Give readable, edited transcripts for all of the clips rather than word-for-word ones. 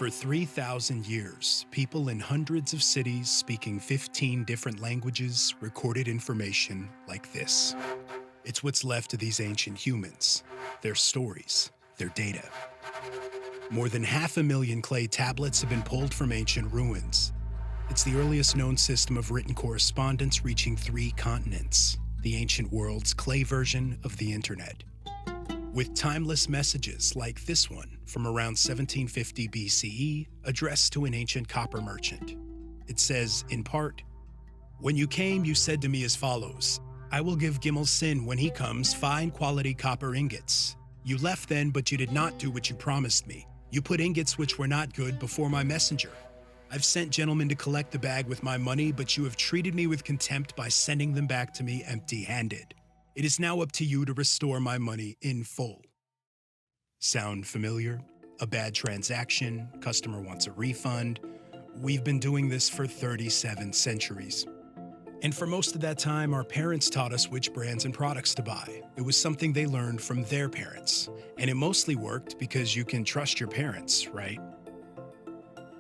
For 3,000 years, people in hundreds of cities speaking 15 different languages recorded information like this. It's what's left of these ancient humans, their stories, their data. More than 500,000 clay tablets have been pulled from ancient ruins. It's the earliest known system of written correspondence reaching 3 continents, the ancient world's clay version of the internet. With timeless messages like this one from around 1750 BCE, addressed to an ancient copper merchant. It says, in part, "When you came, you said to me as follows, I will give Gimel Sin when he comes fine quality copper ingots. You left then, but you did not do what you promised me. You put ingots which were not good before my messenger. I've sent gentlemen to collect the bag with my money, but you have treated me with contempt by sending them back to me empty-handed. It is now up to you to restore my money in full." Sound familiar? A bad transaction, customer wants a refund. We've been doing this for 37 centuries. And for most of that time, our parents taught us which brands and products to buy. It was something they learned from their parents. And it mostly worked because you can trust your parents, right?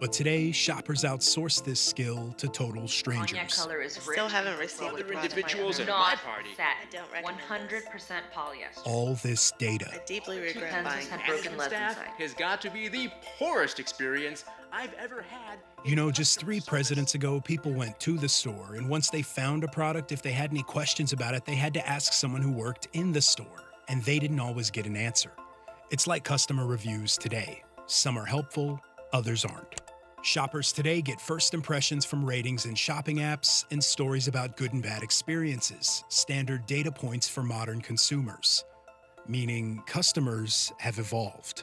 But today, shoppers outsource this skill to total strangers. Cognac color is rich. Still haven't received the Other product. individuals at my Not party. satin. I don't recognize 100% polyester. All this I data, deeply regret pencils buying had this. broken lead Staff inside. has got to be the poorest experience I've ever had. you know, just 3 presidents ago, people went to the store, and once they found a product, if they had any questions about it, they had to ask someone who worked in the store, and they didn't always get an answer. It's like customer reviews today. Some are helpful, others aren't. Shoppers today get first impressions from ratings in shopping apps and stories about good and bad experiences, standard data points for modern consumers, meaning customers have evolved.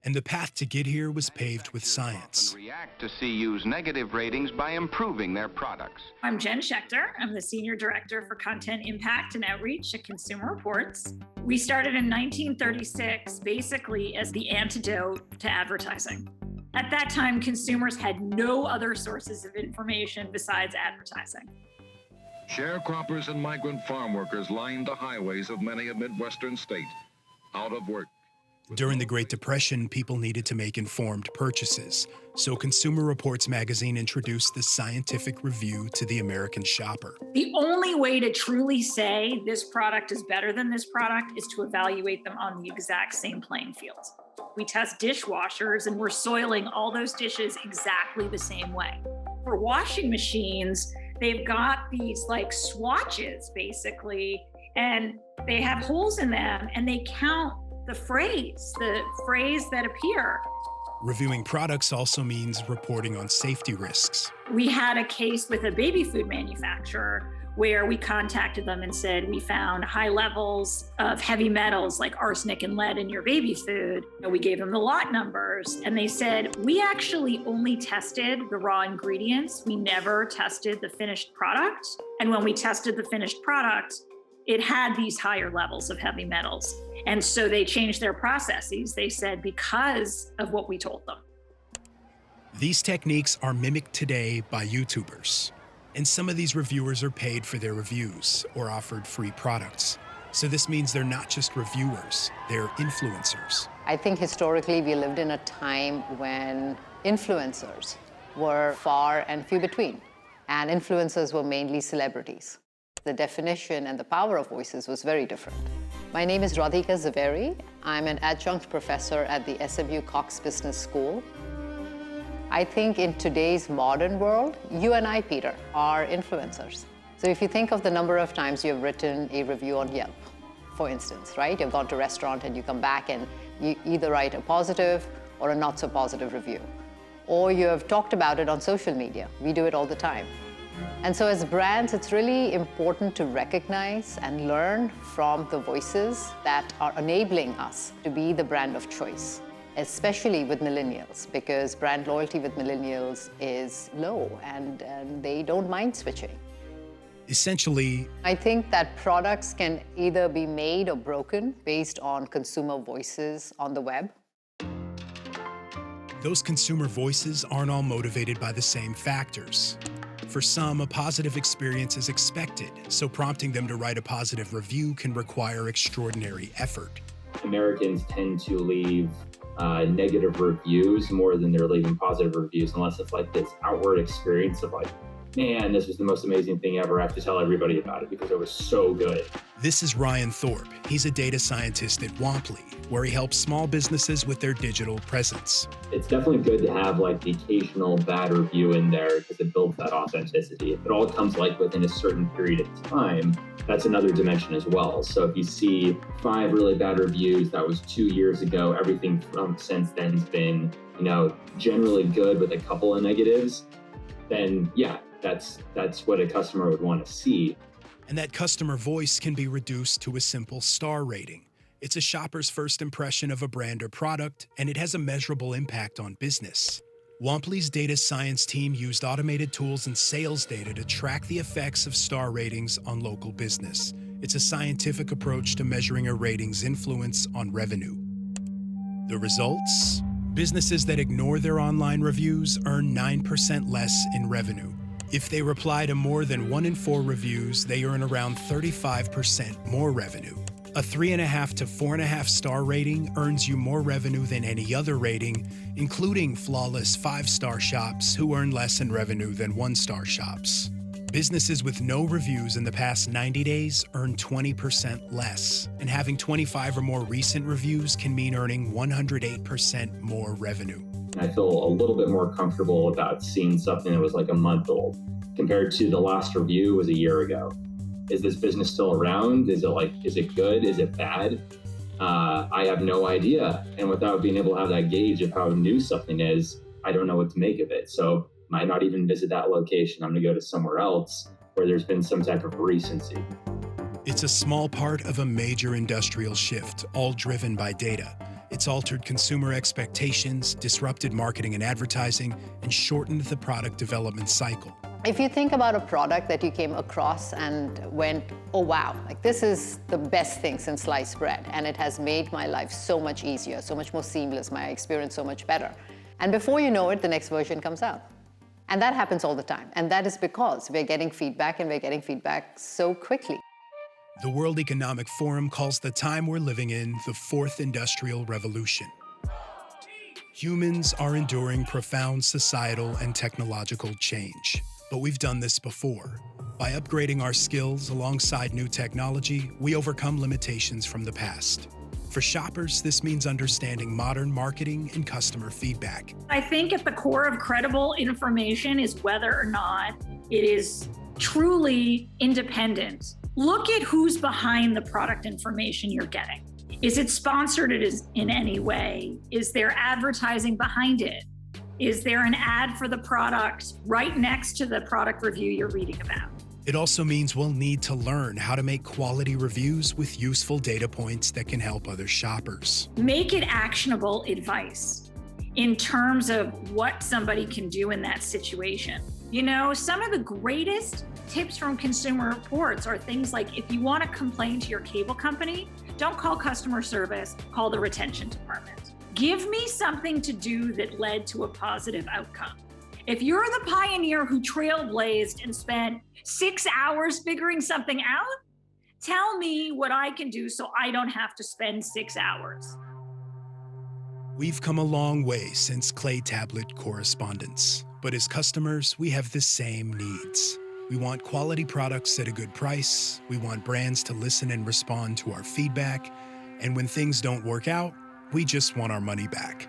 And the path to get here was paved with science. Often react to CU's negative ratings by improving their products. I'm Jen Schechter. I'm the Senior Director for Content Impact and Outreach at Consumer Reports. We started in 1936 basically as the antidote to advertising. At that time, consumers had no other sources of information besides advertising. Sharecroppers and migrant farm workers lined the highways of many a Midwestern state, out of work. During the Great Depression, people needed to make informed purchases, so Consumer Reports magazine introduced the scientific review to the American shopper. The only way to truly say this product is better than this product is to evaluate them on the exact same playing field. We test dishwashers and we're soiling all those dishes exactly the same way. For washing machines, they've got these like swatches basically, and they have holes in them and they count the phrase that appear. Reviewing products also means reporting on safety risks. We had a case with a baby food manufacturer where we contacted them and said, we found high levels of heavy metals like arsenic and lead in your baby food. And we gave them the lot numbers and they said, we actually only tested the raw ingredients. We never tested the finished product. And when we tested the finished product, it had these higher levels of heavy metals. And so they changed their processes, they said, because of what we told them. These techniques are mimicked today by YouTubers. And some of these reviewers are paid for their reviews or offered free products. So this means they're not just reviewers, they're influencers. I think historically we lived in a time when influencers were far and few between, and influencers were mainly celebrities. The definition and the power of voices was very different. My name is Radhika Zaveri. I'm an adjunct professor at the SMU Cox Business School. I think in today's modern world, you and I, Peter, are influencers. So if you think of the number of times you've written a review on Yelp, for instance, right? You've gone to a restaurant and you come back and you either write a positive or a not so positive review. Or you have talked about it on social media. We do it all the time. And so as brands, it's really important to recognize and learn from the voices that are enabling us to be the brand of choice, especially with millennials, because brand loyalty with millennials is low and they don't mind switching. Essentially, I think that products can either be made or broken based on consumer voices on the web. those consumer voices aren't all motivated by the same factors. For some, a positive experience is expected, so prompting them to write a positive review can require extraordinary effort. Americans tend to leave negative reviews more than they're leaving positive reviews, unless it's like this outward experience of like, man, this was the most amazing thing ever. I have to tell everybody about it because it was so good. This is Ryan Thorpe. He's a data scientist at Womply, where he helps small businesses with their digital presence. It's definitely good to have like the occasional bad review in there because it builds that authenticity. If it all comes like within a certain period of time, that's another dimension as well. So if you see 5 really bad reviews, that was 2 years ago, everything from since then has been, generally good with a couple of negatives, then yeah, that's what a customer would want to see. And that customer voice can be reduced to a simple star rating. It's a shopper's first impression of a brand or product, and it has a measurable impact on business. Womply's data science team used automated tools and sales data to track the effects of star ratings on local business. It's a scientific approach to measuring a rating's influence on revenue. The results? Businesses that ignore their online reviews earn 9% less in revenue. If they reply to more than 1 in 4 reviews, they earn around 35% more revenue. A 3.5 to 4.5 star rating earns you more revenue than any other rating, including flawless 5-star shops who earn less in revenue than 1-star shops. Businesses with no reviews in the past 90 days earn 20% less, and having 25 or more recent reviews can mean earning 108% more revenue. I feel a little bit more comfortable about seeing something that was like a month old compared to the last review was a year ago. Is this business still around? Is it good? Is it bad? I have no idea. And without being able to have that gauge of how new something is, I don't know what to make of it. So might not even visit that location. I'm gonna go to somewhere else where there's been some type of recency. It's a small part of a major industrial shift, all driven by data. It's altered consumer expectations, disrupted marketing and advertising, and shortened the product development cycle. If you think about a product that you came across and went, oh wow, like this is the best thing since sliced bread, and it has made my life so much easier, so much more seamless, my experience so much better. And before you know it, the next version comes out. And that happens all the time. And that is because we're getting feedback, and we're getting feedback so quickly. The World Economic Forum calls the time we're living in the 4th Industrial Revolution. Humans are enduring profound societal and technological change. But we've done this before. By upgrading our skills alongside new technology, we overcome limitations from the past. For shoppers, this means understanding modern marketing and customer feedback. I think at the core of credible information is whether or not it is truly independent. Look at who's behind the product information you're getting. Is it sponsored in any way? Is there advertising behind it? Is there an ad for the product right next to the product review you're reading about? It also means we'll need to learn how to make quality reviews with useful data points that can help other shoppers. Make it actionable advice in terms of what somebody can do in that situation. Some of the greatest tips from Consumer Reports are things like, if you want to complain to your cable company, don't call customer service, call the retention department. Give me something to do that led to a positive outcome. If you're the pioneer who trailblazed and spent 6 hours figuring something out, tell me what I can do so I don't have to spend 6 hours. We've come a long way since clay tablet correspondence, but as customers, we have the same needs. We want quality products at a good price. We want brands to listen and respond to our feedback. And when things don't work out, we just want our money back.